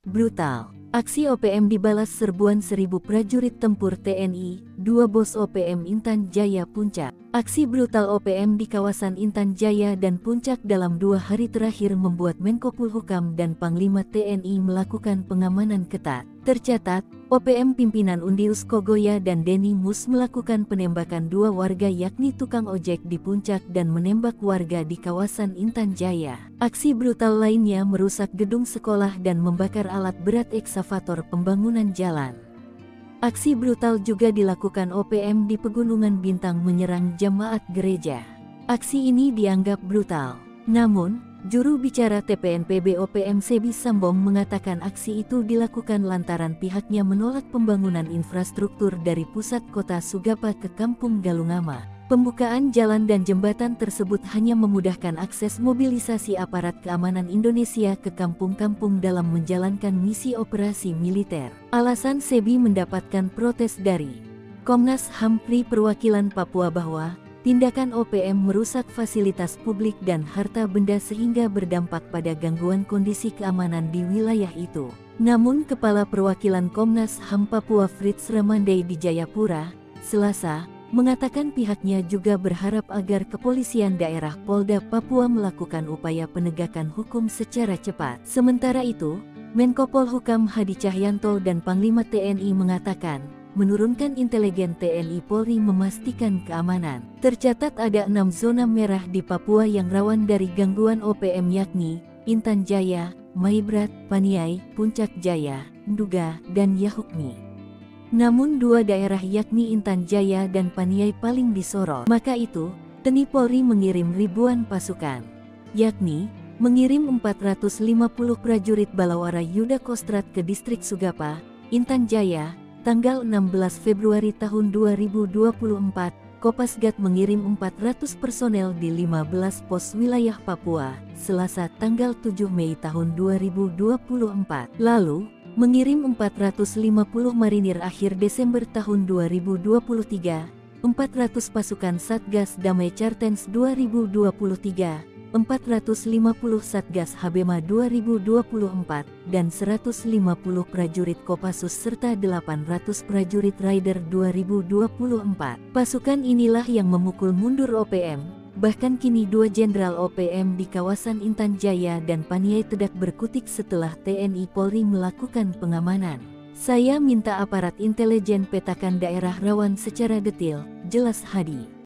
Brutal. Aksi OPM dibalas serbuan 1.000 prajurit tempur TNI, 2 bos OPM Intan Jaya Puncak. Aksi brutal OPM di kawasan Intan Jaya dan Puncak dalam 2 hari terakhir membuat Menko Polhukam dan Panglima TNI melakukan pengamanan ketat. Tercatat, OPM pimpinan Undius Kogoya dan Denny Mus melakukan penembakan 2 warga yakni tukang ojek di Puncak dan menembak warga di kawasan Intan Jaya. Aksi brutal lainnya merusak gedung sekolah dan membakar alat berat eksavator pembangunan jalan. Aksi brutal juga dilakukan OPM di Pegunungan Bintang menyerang jemaat gereja. Aksi ini dianggap brutal. Namun, juru bicara TPNPB OPM Sebi Sambong mengatakan aksi itu dilakukan lantaran pihaknya menolak pembangunan infrastruktur dari pusat kota Sugapa ke Kampung Galungama. Pembukaan jalan dan jembatan tersebut hanya memudahkan akses mobilisasi aparat keamanan Indonesia ke kampung-kampung dalam menjalankan misi operasi militer. Alasan Sebi mendapatkan protes dari Komnas HAM Pri Perwakilan Papua bahwa tindakan OPM merusak fasilitas publik dan harta benda sehingga berdampak pada gangguan kondisi keamanan di wilayah itu. Namun Kepala Perwakilan Komnas HAM Papua Fritz Ramandai di Jayapura, Selasa, mengatakan pihaknya juga berharap agar kepolisian daerah Polda Papua melakukan upaya penegakan hukum secara cepat. Sementara itu, Menko Polhukam Hadi Cahyanto dan Panglima TNI mengatakan, menurunkan intelijen TNI Polri memastikan keamanan. Tercatat ada 6 zona merah di Papua yang rawan dari gangguan OPM yakni Intan Jaya, Maibrat, Paniai, Puncak Jaya, Nduga, dan Yahukmi. Namun 2 daerah yakni Intan Jaya dan Paniai paling disorot. Maka itu, TNI Polri mengirim ribuan pasukan, yakni mengirim 450 prajurit Balawara Yuda Kostrat ke distrik Sugapa, Intan Jaya, tanggal 16 Februari tahun 2024. Kopasgat mengirim 400 personel di 15 pos wilayah Papua, Selasa tanggal 7 Mei tahun 2024. Lalu, mengirim 450 marinir akhir Desember tahun 2023, 400 pasukan Satgas Damai Cartens 2023, 450 Satgas Habema 2024, dan 150 prajurit Kopassus serta 800 prajurit Raider 2024. Pasukan inilah yang memukul mundur OPM. Bahkan kini 2 jenderal OPM di kawasan Intan Jaya dan Paniai tidak berkutik setelah TNI Polri melakukan pengamanan. Saya minta aparat intelijen petakan daerah rawan secara detail, jelas Hadi.